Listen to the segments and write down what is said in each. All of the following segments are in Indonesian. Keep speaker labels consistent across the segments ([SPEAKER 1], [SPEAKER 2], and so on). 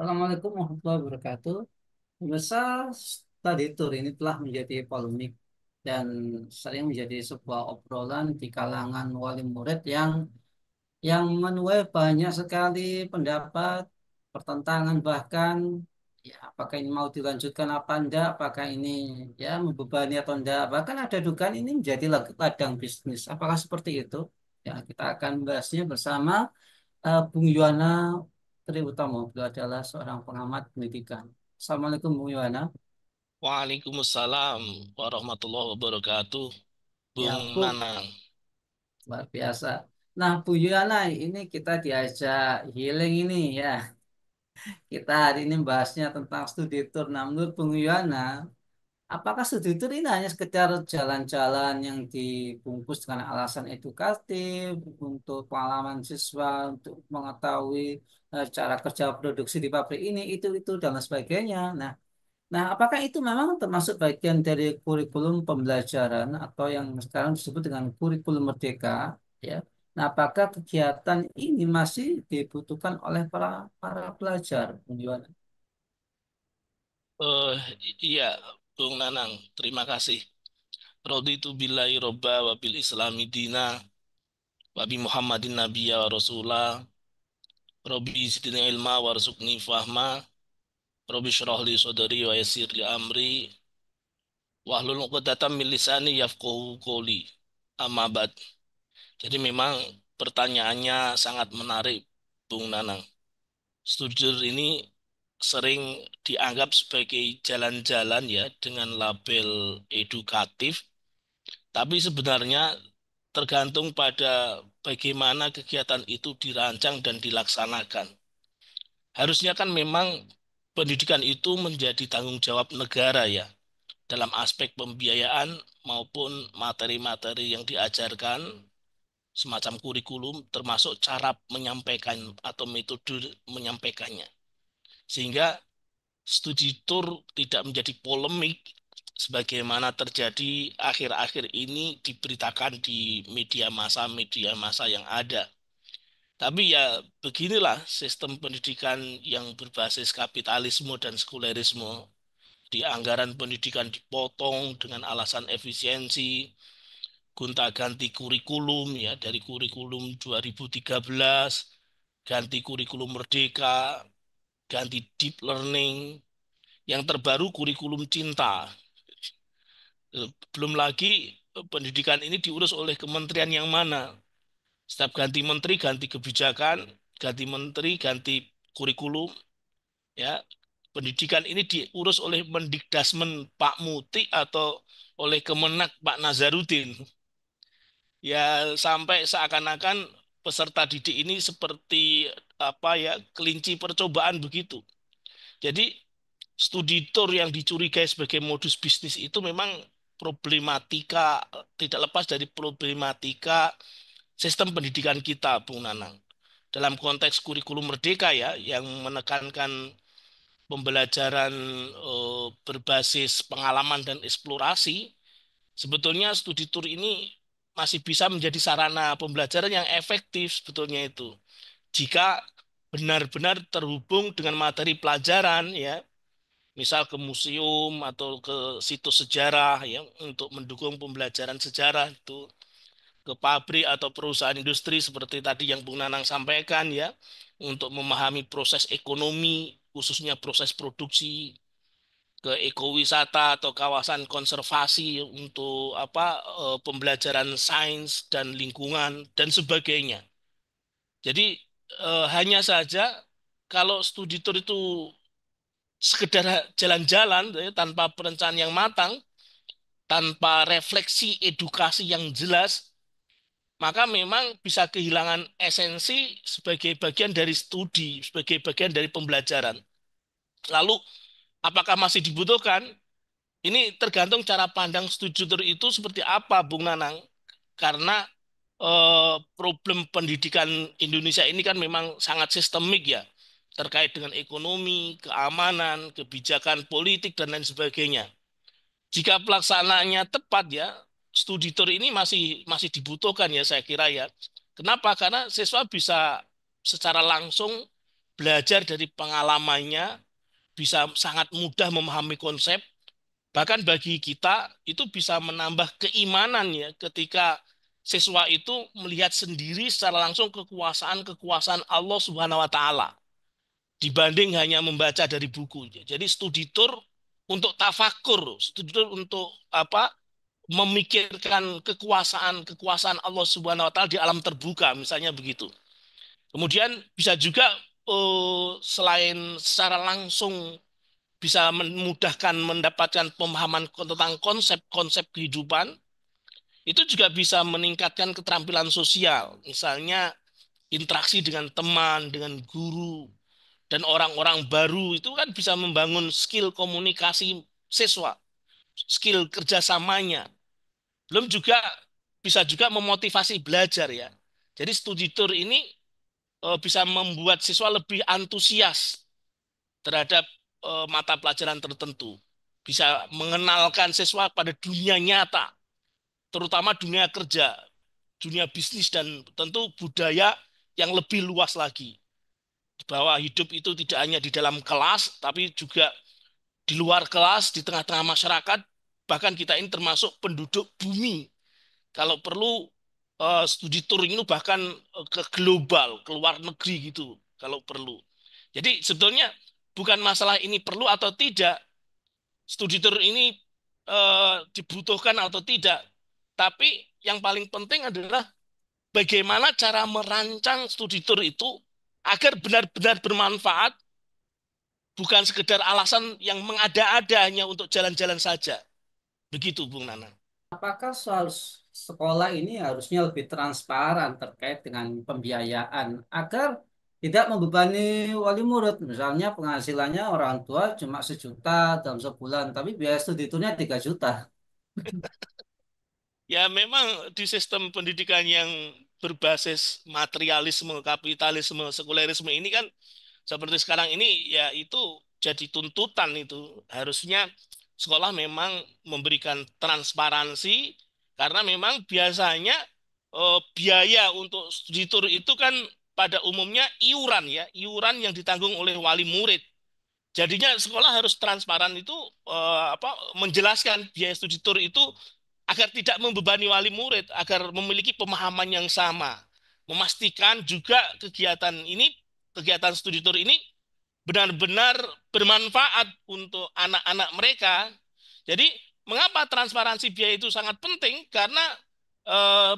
[SPEAKER 1] Assalamualaikum warahmatullahi wabarakatuh. Pemirsa, tadi tur ini telah menjadi polemik dan sering menjadi sebuah obrolan di kalangan wali murid yang menuai banyak sekali pendapat, pertentangan bahkan ya apakah ini mau dilanjutkan apa enggak, apakah ini ya membebani atau enggak. Bahkan ada dugaan ini menjadi ladang bisnis. Apakah seperti itu? Ya, kita akan membahasnya bersama Bung Yuwana Triutomo. Beliau adalah seorang pengamat pendidikan. Assalamualaikum Bung Yuwana.
[SPEAKER 2] Waalaikumsalam warahmatullahi wabarakatuh. Bung
[SPEAKER 1] Ya, Bu,
[SPEAKER 2] Nanang.
[SPEAKER 1] luar biasa. Nah, Bu Yuwana, ini kita diajak healing ini ya. Kita hari ini bahasnya tentang studi tour. Nah, menurut Bung Yuwana, apakah studi tour ini hanya sekedar jalan-jalan yang dibungkus dengan alasan edukatif untuk pengalaman siswa, untuk mengetahui cara kerja produksi di pabrik ini, itu dan lain sebagainya. Nah, apakah itu memang termasuk bagian dari kurikulum pembelajaran atau yang sekarang disebut dengan kurikulum merdeka, ya? Nah, apakah kegiatan ini masih dibutuhkan oleh para para pelajar, Bung Yuwana?
[SPEAKER 2] Eh iya, Bung Nanang. Terima kasih. Raditu billahi robba wa bil islami dina wa bi Muhammadin nabiyya wa rasula. Rabbi zidni ilma warzuqni fahma. Rabbi syrah li sadri wa yassir li amri. Wahlul 'uqdatam min lisani yafqahu qawli. Amma ba'd. Jadi memang pertanyaannya sangat menarik, Bung Nanang. Studi tour ini sering dianggap sebagai jalan-jalan ya dengan label edukatif, tapi sebenarnya tergantung pada bagaimana kegiatan itu dirancang dan dilaksanakan. Harusnya kan memang pendidikan itu menjadi tanggung jawab negara ya, dalam aspek pembiayaan maupun materi-materi yang diajarkan, semacam kurikulum, termasuk cara menyampaikan atau metode menyampaikannya. Sehingga studi tour tidak menjadi polemik sebagaimana terjadi akhir-akhir ini diberitakan di media massa yang ada. Tapi ya beginilah sistem pendidikan yang berbasis kapitalisme dan sekulerisme. Di anggaran pendidikan dipotong dengan alasan efisiensi, gonta-ganti kurikulum ya dari kurikulum 2013, ganti kurikulum merdeka, ganti deep learning, yang terbaru kurikulum cinta. Belum lagi pendidikan ini diurus oleh kementerian yang mana. Setiap ganti menteri, ganti kebijakan, ganti menteri, ganti kurikulum. Ya, pendidikan ini diurus oleh Mendikdasmen Pak Muti atau oleh Kemenak Pak Nazarudin. Ya, sampai seakan-akan peserta didik ini seperti apa ya kelinci percobaan begitu. Jadi studi tour yang dicurigai sebagai modus bisnis itu memang problematika, tidak lepas dari problematika sistem pendidikan kita, Bung Nanang. Dalam konteks kurikulum merdeka ya, yang menekankan pembelajaran berbasis pengalaman dan eksplorasi, sebetulnya studi tour ini masih bisa menjadi sarana pembelajaran yang efektif sebetulnya itu. Jika benar-benar terhubung dengan materi pelajaran ya, misal ke museum atau ke situs sejarah ya untuk mendukung pembelajaran sejarah itu, ke pabrik atau perusahaan industri seperti tadi yang Bung Nanang sampaikan ya, untuk memahami proses ekonomi khususnya proses produksi, ke ekowisata atau kawasan konservasi untuk apa pembelajaran sains dan lingkungan dan sebagainya. Jadi hanya saja kalau studi tour itu sekedar jalan-jalan ya, tanpa perencanaan yang matang, tanpa refleksi edukasi yang jelas, maka memang bisa kehilangan esensi sebagai bagian dari studi, sebagai bagian dari pembelajaran. Lalu, apakah masih dibutuhkan? Ini tergantung cara pandang studi tour itu seperti apa, Bung Nanang. Karena problem pendidikan Indonesia ini kan memang sangat sistemik ya, terkait dengan ekonomi, keamanan, kebijakan politik, dan lain sebagainya. Jika pelaksanaannya tepat ya, studi tour ini masih masih dibutuhkan ya saya kira ya. Kenapa? Karena siswa bisa secara langsung belajar dari pengalamannya, bisa sangat mudah memahami konsep. Bahkan bagi kita itu bisa menambah keimanan ya ketika siswa itu melihat sendiri secara langsung kekuasaan-kekuasaan Allah Subhanahu wa taala dibanding hanya membaca dari buku. Jadi studi tour untuk tafakur, studi tour untuk apa? Memikirkan kekuasaan-kekuasaan Allah Subhanahu wa taala di alam terbuka misalnya begitu. Kemudian bisa juga selain secara langsung bisa memudahkan mendapatkan pemahaman tentang konsep-konsep kehidupan, itu juga bisa meningkatkan keterampilan sosial. Misalnya interaksi dengan teman, dengan guru, dan orang-orang baru itu kan bisa membangun skill komunikasi siswa, skill kerjasamanya. Belum juga bisa juga memotivasi belajar ya. Jadi studi tour ini bisa membuat siswa lebih antusias terhadap mata pelajaran tertentu. Bisa mengenalkan siswa pada dunia nyata, terutama dunia kerja, dunia bisnis, dan tentu budaya yang lebih luas lagi. Bahwa hidup itu tidak hanya di dalam kelas, tapi juga di luar kelas, di tengah-tengah masyarakat, bahkan kita ini termasuk penduduk bumi. Kalau perlu studi tour ini bahkan ke global, ke luar negeri gitu, kalau perlu. Jadi sebetulnya bukan masalah ini perlu atau tidak, studi tour ini dibutuhkan atau tidak, tapi yang paling penting adalah bagaimana cara merancang studi tour itu agar benar-benar bermanfaat, bukan sekedar alasan yang mengada-ada hanya untuk jalan-jalan saja. Begitu, Bung Nana.
[SPEAKER 1] Apakah soal sekolah ini harusnya lebih transparan terkait dengan pembiayaan agar tidak membebani wali murid? Misalnya penghasilannya orang tua cuma 1 juta dalam sebulan, tapi biaya studi turnya 3 juta.
[SPEAKER 2] Ya memang di sistem pendidikan yang berbasis materialisme, kapitalisme, sekulerisme ini kan seperti sekarang ini ya itu jadi tuntutan itu. Harusnya sekolah memang memberikan transparansi karena memang biasanya biaya untuk studi tur itu kan pada umumnya iuran ya, iuran yang ditanggung oleh wali murid. Jadinya sekolah harus transparan itu menjelaskan biaya studi tur itu agar tidak membebani wali murid, agar memiliki pemahaman yang sama. Memastikan juga kegiatan studi tour ini benar-benar bermanfaat untuk anak-anak mereka. Jadi, mengapa transparansi biaya itu sangat penting? Karena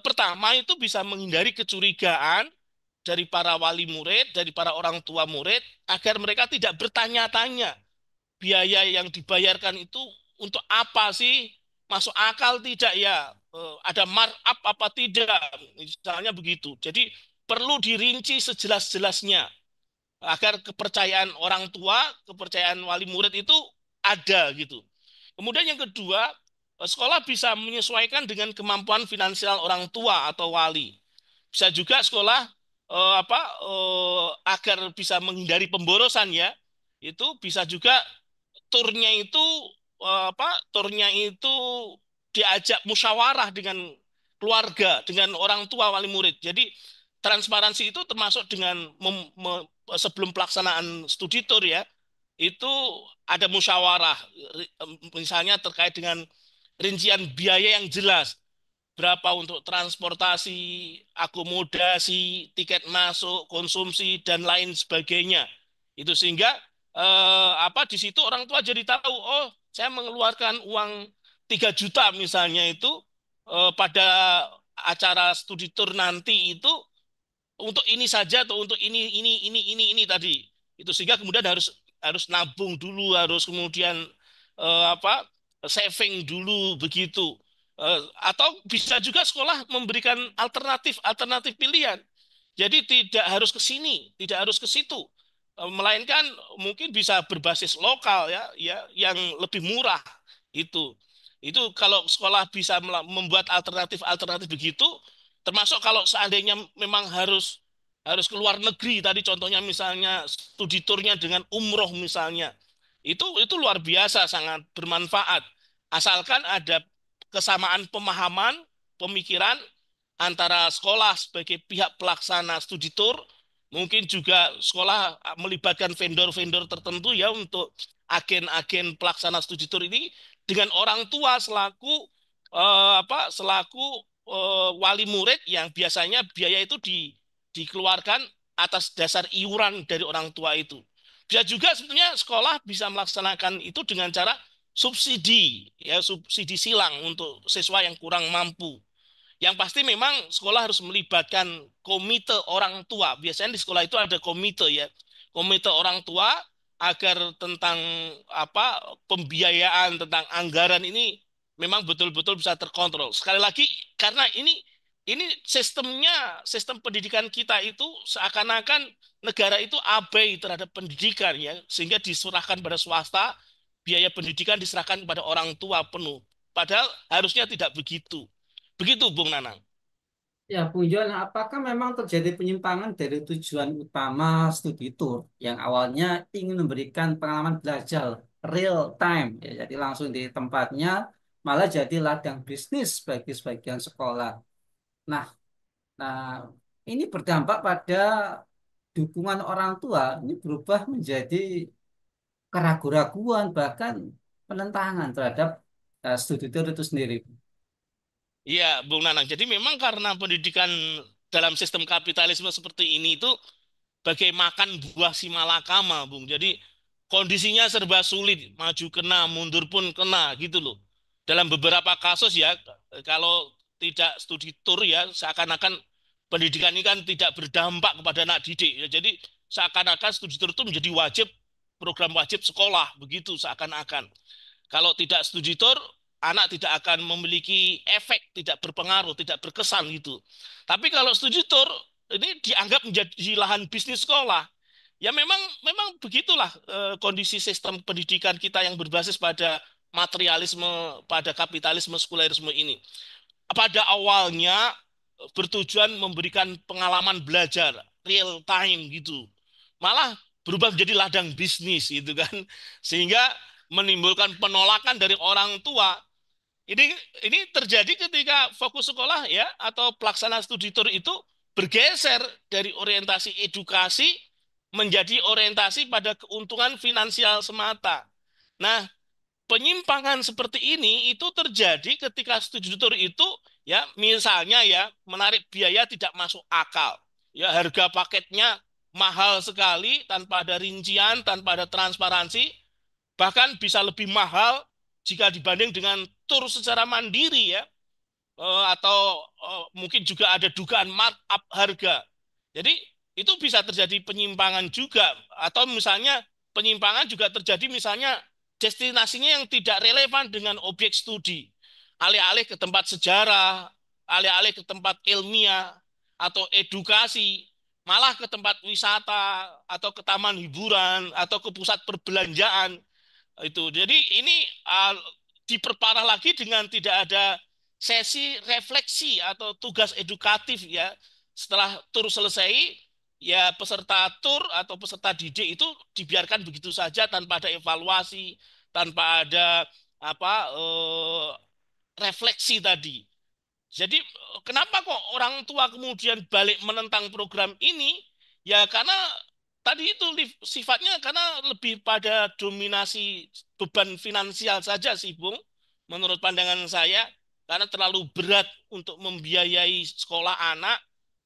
[SPEAKER 2] pertama itu bisa menghindari kecurigaan dari para wali murid, dari para orang tua murid, agar mereka tidak bertanya-tanya biaya yang dibayarkan itu untuk apa sih? Masuk akal tidak ya? Ada markup apa tidak? Misalnya begitu. Jadi perlu dirinci sejelas-jelasnya agar kepercayaan orang tua, kepercayaan wali murid itu ada gitu. Kemudian yang kedua, sekolah bisa menyesuaikan dengan kemampuan finansial orang tua atau wali. Bisa juga sekolah agar bisa menghindari pemborosan ya. Itu bisa juga turnya itu turnya itu diajak musyawarah dengan keluarga, dengan orang tua wali murid. Jadi transparansi itu termasuk dengan sebelum pelaksanaan studi tour ya, itu ada musyawarah, misalnya terkait dengan rincian biaya yang jelas, berapa untuk transportasi, akomodasi, tiket masuk, konsumsi dan lain sebagainya. Itu sehingga di situ orang tua jadi tahu, oh, saya mengeluarkan uang 3 juta misalnya itu pada acara studi tour nanti itu untuk ini saja atau untuk ini tadi. Itu sehingga kemudian harus harus nabung dulu, harus kemudian saving dulu begitu. Atau bisa juga sekolah memberikan alternatif alternatif pilihan. Jadi tidak harus ke sini, tidak harus ke situ. Melainkan mungkin bisa berbasis lokal ya, ya yang lebih murah itu. Itu kalau sekolah bisa membuat alternatif-alternatif begitu, termasuk kalau seandainya memang harus harus keluar negeri tadi contohnya misalnya studi turnya dengan umroh misalnya. Itu luar biasa sangat bermanfaat. Asalkan ada kesamaan pemahaman, pemikiran antara sekolah sebagai pihak pelaksana studi tour Mungkin juga sekolah melibatkan vendor-vendor tertentu ya untuk agen-agen pelaksana studi tur ini dengan orang tua selaku wali murid yang biasanya biaya itu dikeluarkan atas dasar iuran dari orang tua itu. Bisa juga sebetulnya sekolah bisa melaksanakan itu dengan cara subsidi ya subsidi silang untuk siswa yang kurang mampu. Yang pasti memang sekolah harus melibatkan komite orang tua. Biasanya di sekolah itu ada komite ya. Komite orang tua agar tentang pembiayaan, tentang anggaran ini memang betul-betul bisa terkontrol. Sekali lagi karena ini sistem pendidikan kita itu seakan-akan negara itu abai terhadap pendidikan ya, sehingga diserahkan pada swasta, biaya pendidikan diserahkan kepada orang tua penuh. Padahal harusnya tidak begitu. Begitu, Bung Nanang.
[SPEAKER 1] Ya, Bung Yon, apakah memang terjadi penyimpangan dari tujuan utama studi tour yang awalnya ingin memberikan pengalaman belajar real time, ya, jadi langsung di tempatnya, malah jadi ladang bisnis bagi sebagian sekolah. Nah, nah ini berdampak pada dukungan orang tua, ini berubah menjadi keraguan-raguan bahkan penentangan terhadap studi tour itu sendiri.
[SPEAKER 2] Iya, Bung Nanang. Jadi memang karena pendidikan dalam sistem kapitalisme seperti ini itu bagai makan buah si malakama, Bung. Jadi kondisinya serba sulit, maju kena, mundur pun kena, gitu loh. Dalam beberapa kasus ya, kalau tidak studi tur ya, seakan-akan pendidikan ini kan tidak berdampak kepada anak didik. Ya, jadi seakan-akan studi tur itu menjadi wajib, program wajib sekolah, begitu seakan-akan. Kalau tidak studi tour, anak tidak akan memiliki efek, tidak berpengaruh, tidak berkesan gitu. Tapi kalau studi tour, ini dianggap menjadi lahan bisnis sekolah. Ya memang begitulah kondisi sistem pendidikan kita yang berbasis pada materialisme, pada kapitalisme sekulerisme ini. Pada awalnya bertujuan memberikan pengalaman belajar real time gitu. Malah berubah menjadi ladang bisnis gitu kan. Sehingga menimbulkan penolakan dari orang tua. Ini ini terjadi ketika fokus sekolah ya atau pelaksana studi tur itu bergeser dari orientasi edukasi menjadi orientasi pada keuntungan finansial semata. Nah, penyimpangan seperti ini itu terjadi ketika studi tur itu ya misalnya ya menarik biaya tidak masuk akal. Ya harga paketnya mahal sekali tanpa ada rincian, tanpa ada transparansi, bahkan bisa lebih mahal jika dibanding dengan tur secara mandiri ya. Atau mungkin juga ada dugaan markup harga. Jadi itu bisa terjadi penyimpangan juga atau misalnya penyimpangan juga terjadi misalnya destinasinya yang tidak relevan dengan objek studi. Alih-alih ke tempat sejarah, alih-alih ke tempat ilmiah atau edukasi, malah ke tempat wisata atau ke taman hiburan atau ke pusat perbelanjaan itu. Jadi ini diperparah lagi dengan tidak ada sesi refleksi atau tugas edukatif ya. Setelah tur selesai, ya peserta tur atau peserta didik itu dibiarkan begitu saja tanpa ada evaluasi, tanpa ada refleksi tadi. Jadi kenapa kok orang tua kemudian balik menentang program ini? Ya karena tadi itu sifatnya karena lebih pada dominasi beban finansial saja sih, Bung. Menurut pandangan saya, karena terlalu berat untuk membiayai sekolah anak,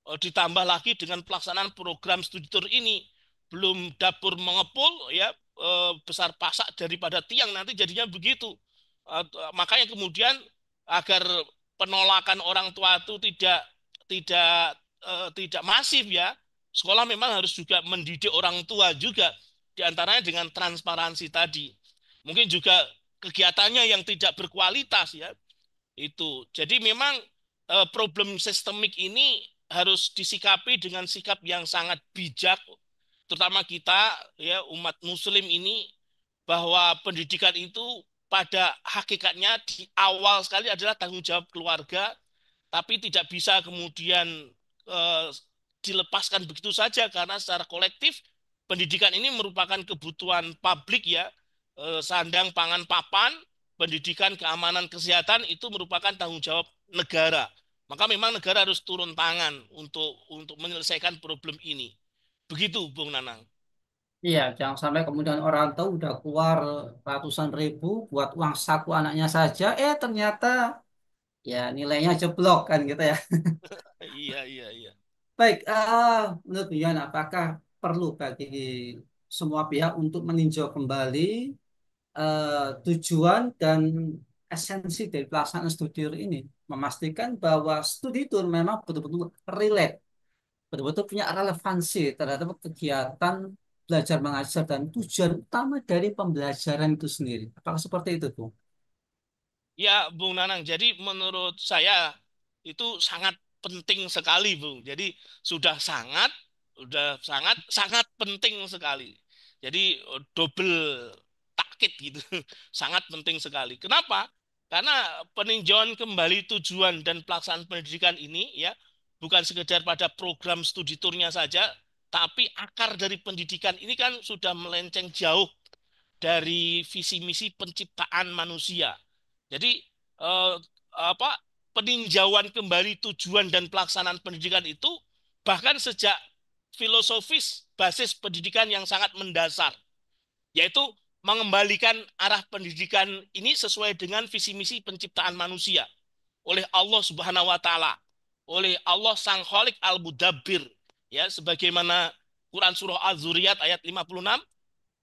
[SPEAKER 2] ditambah lagi dengan pelaksanaan program studi tur ini. Belum dapur mengepul, ya besar pasak daripada tiang nanti jadinya begitu. Makanya kemudian agar penolakan orang tua itu tidak masif ya. Sekolah memang harus juga mendidik orang tua juga diantaranya dengan transparansi tadi. Mungkin juga kegiatannya yang tidak berkualitas ya itu. Jadi memang problem sistemik ini harus disikapi dengan sikap yang sangat bijak, terutama kita ya umat Muslim ini bahwa pendidikan itu pada hakikatnya di awal sekali adalah tanggung jawab keluarga, tapi tidak bisa kemudian eh, dilepaskan begitu saja karena secara kolektif pendidikan ini merupakan kebutuhan publik ya, sandang pangan papan, pendidikan, keamanan, kesehatan itu merupakan tanggung jawab negara. Maka memang negara harus turun tangan untuk menyelesaikan problem ini. Begitu, Bung Nanang.
[SPEAKER 1] Iya, jangan sampai kemudian orang tahu udah keluar ratusan ribu buat uang saku anaknya saja, ternyata ya nilainya jeblok kan gitu ya.
[SPEAKER 2] Iya, iya, iya.
[SPEAKER 1] Baik, menurut Bian, apakah perlu bagi semua pihak untuk meninjau kembali tujuan dan esensi dari pelaksanaan studi tour ini, memastikan bahwa studi tour memang betul-betul relate, betul-betul punya relevansi terhadap kegiatan belajar mengajar dan tujuan utama dari pembelajaran itu sendiri. Apakah seperti itu, Bu?
[SPEAKER 2] Ya, Bung Nanang. Jadi menurut saya itu sangat penting sekali, Bung. Jadi sangat penting sekali. Jadi double takkit gitu. Sangat penting sekali. Kenapa? Karena peninjauan kembali tujuan dan pelaksanaan pendidikan ini ya bukan sekedar pada program studi turnya saja, tapi akar dari pendidikan ini kan sudah melenceng jauh dari visi misi penciptaan manusia. Jadi eh, apa peninjauan kembali tujuan dan pelaksanaan pendidikan itu bahkan sejak filosofis basis pendidikan yang sangat mendasar, yaitu mengembalikan arah pendidikan ini sesuai dengan visi misi penciptaan manusia oleh Allah Subhanahu wa taala, oleh Allah Sang Khalik Al-Mudabbir, ya sebagaimana Quran surah Az-Zuriyat ayat 56,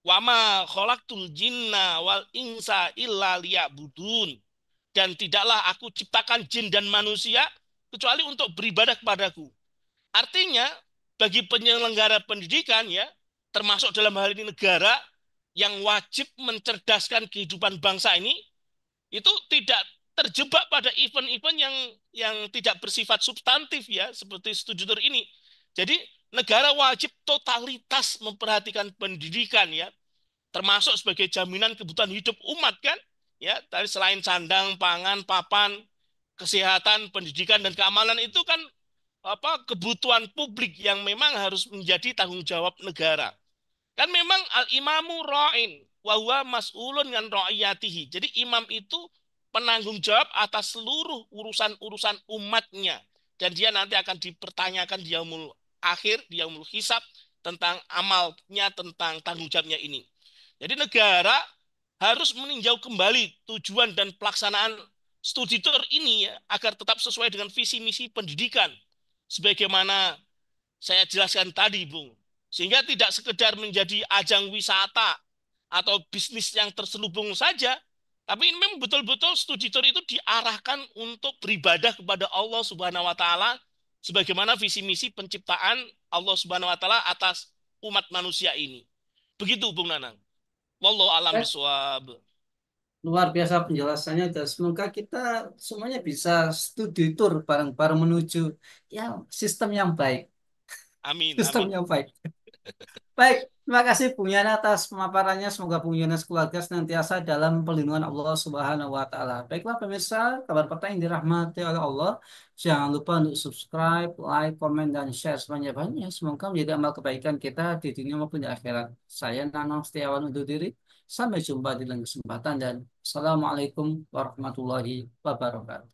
[SPEAKER 2] Wama khalaqtul jinna wal insa illa liya'budun. Dan tidaklah aku ciptakan jin dan manusia kecuali untuk beribadah kepadaku. Artinya, bagi penyelenggara pendidikan ya, termasuk dalam hal ini negara yang wajib mencerdaskan kehidupan bangsa ini, itu tidak terjebak pada event-event yang tidak bersifat substantif ya, seperti studi tour ini. Jadi negara wajib totalitas memperhatikan pendidikan ya, termasuk sebagai jaminan kebutuhan hidup umat kan ya, tadi selain sandang pangan papan kesehatan pendidikan dan keamanan itu kan kebutuhan publik yang memang harus menjadi tanggung jawab negara. Kan memang al imamu ra'in wa huwa mas'ulun an ra'iyatihi. Jadi imam itu penanggung jawab atas seluruh urusan-urusan umatnya dan dia nanti akan dipertanyakan di yaumul akhir, di yaumul hisab tentang amalnya, tentang tanggung jawabnya ini. Jadi negara harus meninjau kembali tujuan dan pelaksanaan studi tour ini ya, agar tetap sesuai dengan visi misi pendidikan. Sebagaimana saya jelaskan tadi, Bung. Sehingga tidak sekedar menjadi ajang wisata atau bisnis yang terselubung saja, tapi ini memang betul-betul studi tour itu diarahkan untuk beribadah kepada Allah Subhanahu wa taala sebagaimana visi misi penciptaan Allah Subhanahu wa taala atas umat manusia ini. Begitu Bung Nanang. Wallahu alam
[SPEAKER 1] Baik,
[SPEAKER 2] biswab.
[SPEAKER 1] luar biasa penjelasannya dan semoga kita semuanya bisa studi tour bareng-bareng menuju ya sistem yang baik.
[SPEAKER 2] Amin,
[SPEAKER 1] Sistem
[SPEAKER 2] amin.
[SPEAKER 1] yang baik. Baik, terima kasih Bung Yana atas pemaparannya. Semoga Bung Yana sekeluarga senantiasa dalam perlindungan Allah Subhanahu wa taala. Baiklah pemirsa, kabar petang yang dirahmati oleh Allah. Jangan lupa untuk subscribe, like, komen, dan share sebanyak-banyaknya. Semoga menjadi amal kebaikan kita di dunia maupun di akhirat. Saya Nanang Setiawan undur diri. Sampai jumpa di lain kesempatan dan Assalamualaikum warahmatullahi wabarakatuh.